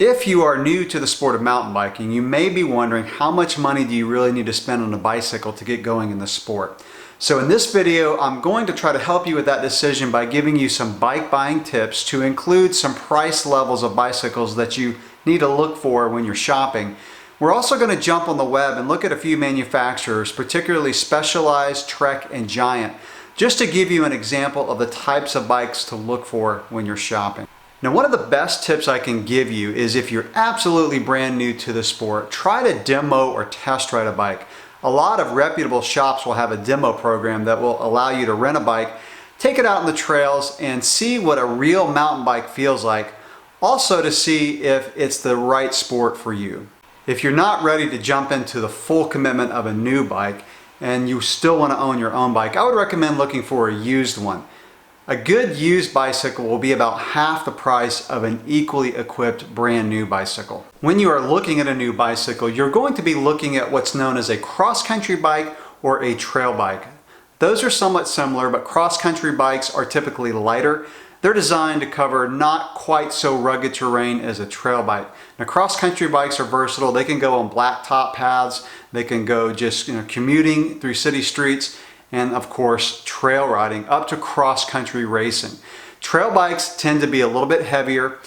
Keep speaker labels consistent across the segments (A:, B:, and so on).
A: If you are new to the sport of mountain biking, you may be wondering how much money do you really need to spend on a bicycle to get going in the sport. So in this video, I'm going to try to help you with that decision by giving you some bike buying tips to include some price levels of bicycles that you need to look for when you're shopping. We're also going to jump on the web and look at a few manufacturers, particularly Specialized, Trek, and Giant, just to give you an example of the types of bikes to look for when you're shopping. Now, one of the best tips I can give you is if you're absolutely brand new to the sport, try to demo or test ride a bike. A lot of reputable shops will have a demo program that will allow you to rent a bike, take it out on the trails, and see what a real mountain bike feels like. Also to see if it's the right sport for you. If you're not ready to jump into the full commitment of a new bike and you still want to own your own bike, I would recommend looking for a used one. A good used bicycle will be about half the price of an equally equipped brand new bicycle. When you are looking at a new bicycle, you're going to be looking at what's known as a cross-country bike or a trail bike. Those are somewhat similar, but cross-country bikes are typically lighter. They're designed to cover not quite so rugged terrain as a trail bike. Now, cross-country bikes are versatile. They can go on blacktop paths. They can go just commuting through city streets. And of course, trail riding up to cross-country racing. Trail bikes tend to be a little bit heavier.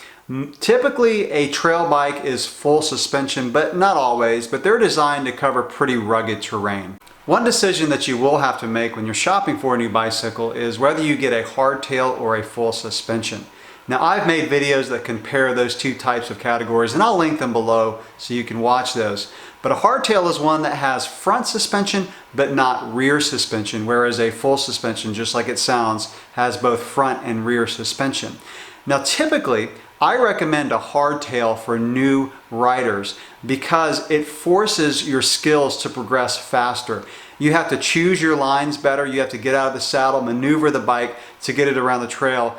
A: Typically, a trail bike is full suspension, but not always, but they're designed to cover pretty rugged terrain. One decision that you will have to make when you're shopping for a new bicycle is whether you get a hardtail or a full suspension. Now, I've made videos that compare those two types of categories, and I'll link them below so you can watch those. But a hardtail is one that has front suspension but not rear suspension, whereas a full suspension, just like it sounds, has both front and rear suspension. Now, typically, I recommend a hardtail for new riders because it forces your skills to progress faster. You have to choose your lines better. You have to get out of the saddle, maneuver the bike to get it around the trail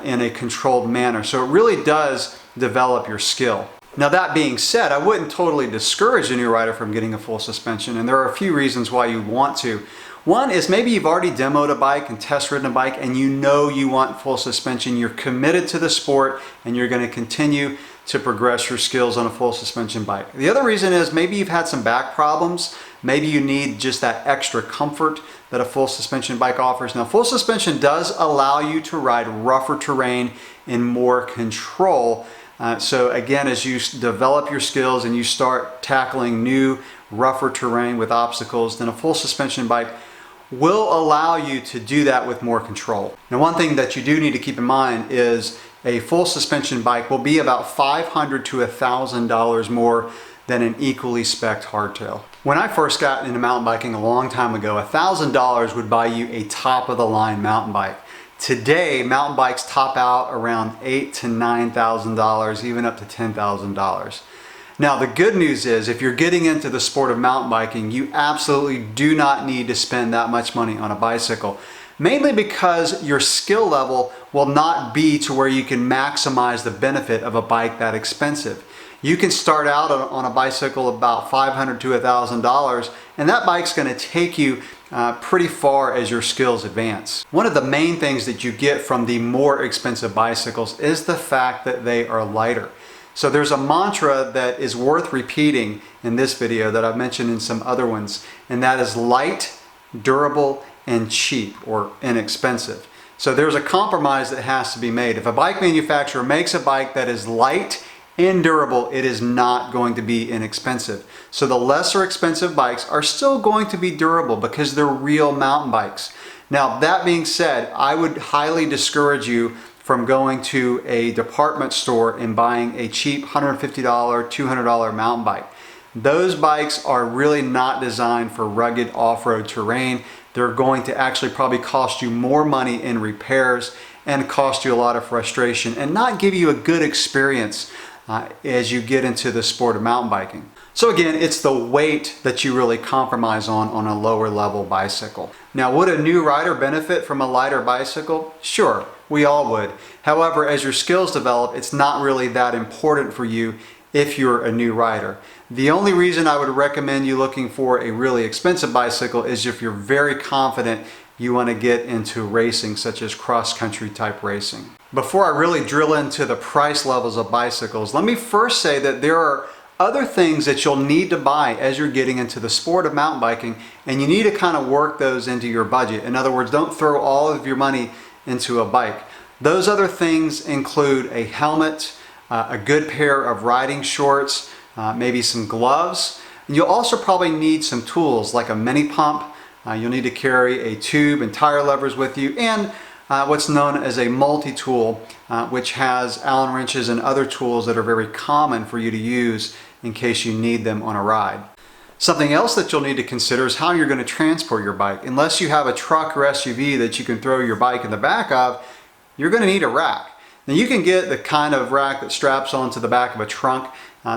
A: in a controlled manner. So it really does develop your skill. Now, that being said, I wouldn't totally discourage a new rider from getting a full suspension, and there are a few reasons why you want to. One is maybe you've already demoed a bike and test ridden a bike and you know you want full suspension. You're committed to the sport and you're going to continue to progress your skills on a full suspension bike. The other reason is maybe you've had some back problems. Maybe you need just that extra comfort that a full suspension bike offers. Now, full suspension does allow you to ride rougher terrain in more control. So again, as you develop your skills and you start tackling new, rougher terrain with obstacles, then a full suspension bike will allow you to do that with more control. Now, one thing that you do need to keep in mind is a full suspension bike will be about $500 to $1,000 more than an equally spec'd hardtail. When I first got into mountain biking a long time ago, $1,000 would buy you a top-of-the-line mountain bike. Today, mountain bikes top out around $8,000 to $9,000, even up to $10,000. Now, the good news is if you're getting into the sport of mountain biking, you absolutely do not need to spend that much money on a bicycle, mainly because your skill level will not be to where you can maximize the benefit of a bike that expensive. You can start out on a bicycle about $500 to $1,000, and that bike's going to take you pretty far as your skills advance. One of the main things that you get from the more expensive bicycles is the fact that they are lighter. So there's a mantra that is worth repeating in this video that I've mentioned in some other ones, and that is light, durable, and cheap or inexpensive. So there's a compromise that has to be made. If a bike manufacturer makes a bike that is light and durable, it is not going to be inexpensive. So the lesser expensive bikes are still going to be durable because they're real mountain bikes. Now, that being said, I would highly discourage you from going to a department store and buying a cheap $150, $200 mountain bike. Those bikes are really not designed for rugged off-road terrain. They're going to actually probably cost you more money in repairs and cost you a lot of frustration and not give you a good experience as you get into the sport of mountain biking. So again, it's the weight that you really compromise on a lower level bicycle. Now, would a new rider benefit from a lighter bicycle? Sure, we all would. However, as your skills develop, it's not really that important for you if you're a new rider. The only reason I would recommend you looking for a really expensive bicycle is if you're very confident you want to get into racing, such as cross-country type racing. Before I really drill into the price levels of bicycles, let me first say that there are other things that you'll need to buy as you're getting into the sport of mountain biking, and you need to kind of work those into your budget. In other words, don't throw all of your money into a bike. Those other things include a helmet, a good pair of riding shorts, maybe some gloves. And you'll also probably need some tools like a mini pump. You'll need to carry a tube and tire levers with you, and what's known as a multi-tool, which has Allen wrenches and other tools that are very common for you to use in case you need them on a ride. Something else that you'll need to consider is how you're going to transport your bike. Unless you have a truck or SUV that you can throw your bike in the back of, you're going to need a rack. Now you can get the kind of rack that straps onto the back of a trunk.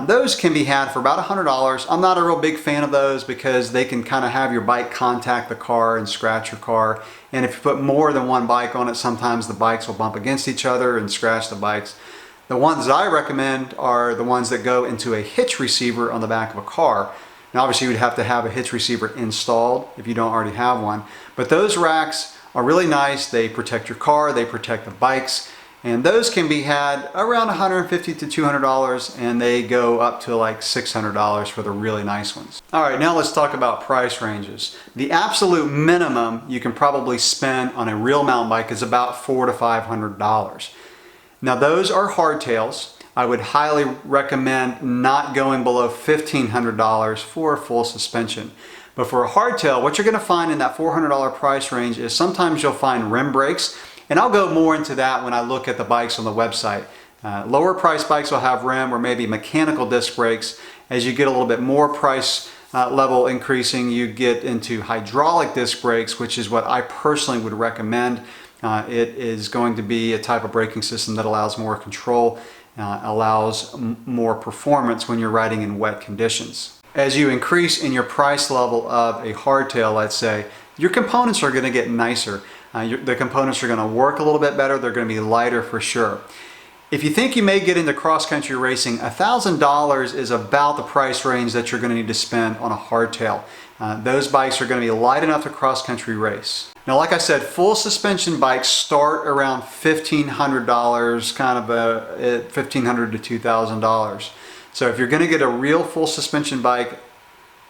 A: Those can be had for about $100. I'm not a real big fan of those because they can kind of have your bike contact the car and scratch your car. And if you put more than one bike on it, sometimes the bikes will bump against each other and scratch the bikes. The ones that I recommend are the ones that go into a hitch receiver on the back of a car. Now obviously you would have to have a hitch receiver installed if you don't already have one. But those racks are really nice. They protect your car, they protect the bikes. And those can be had around $150 to $200, and they go up to like $600 for the really nice ones. All right, now let's talk about price ranges. The absolute minimum you can probably spend on a real mountain bike is about $400 to $500. Now those are hardtails. I would highly recommend not going below $1,500 for a full suspension. But for a hardtail, what you're going to find in that $400 price range is sometimes you'll find rim brakes. And I'll go more into that when I look at the bikes on the website. Lower price bikes will have rim or maybe mechanical disc brakes. As you get a little bit more price level increasing, you get into hydraulic disc brakes, which is what I personally would recommend. It is going to be a type of braking system that allows more control, allows more performance when you're riding in wet conditions. As you increase in your price level of a hardtail, let's say, your components are going to get nicer. The components are going to work a little bit better. They're going to be lighter for sure. If you think you may get into cross-country racing, $1,000 is about the price range that you're going to need to spend on a hardtail. Those bikes are going to be light enough to cross-country race. Now, like I said, full suspension bikes start around $1,500, kind of $1,500 to $2,000. So if you're going to get a real full suspension bike,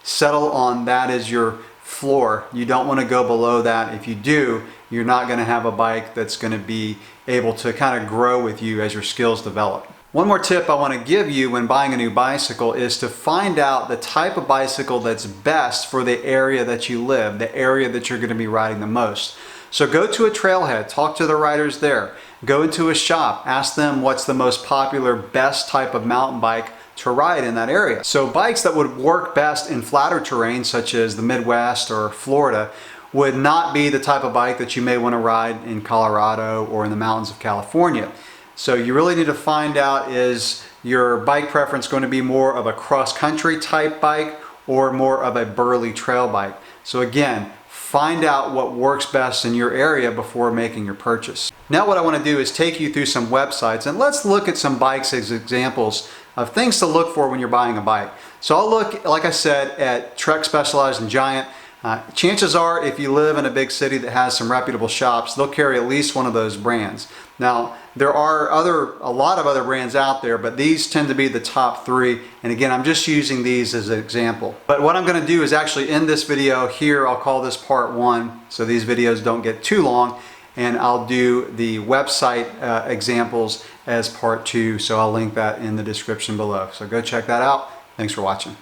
A: settle on that as your floor. You don't want to go below that. If you do, you're not going to have a bike that's going to be able to kind of grow with you as your skills develop. One more tip I want to give you when buying a new bicycle is to find out the type of bicycle that's best for the area that you live, the area that you're going to be riding the most. So go to a trailhead, talk to the riders there, go into a shop, ask them what's the most popular, best type of mountain bike to ride in that area. So bikes that would work best in flatter terrain, such as the Midwest or Florida, would not be the type of bike that you may want to ride in Colorado or in the mountains of California. So you really need to find out, is your bike preference going to be more of a cross-country type bike or more of a burly trail bike? So again, find out what works best in your area before making your purchase. Now what I want to do is take you through some websites, and let's look at some bikes as examples of things to look for when you're buying a bike. So I'll look, like I said, at Trek, Specialized, and Giant. Chances are, if you live in a big city that has some reputable shops, they'll carry at least one of those brands. Now, there are a lot of other brands out there, but these tend to be the top three. And again, I'm just using these as an example. But what I'm going to do is actually end this video here. I'll call this part one, so these videos don't get too long. And I'll do the website examples as part two. So I'll link that in the description below. So go check that out. Thanks for watching.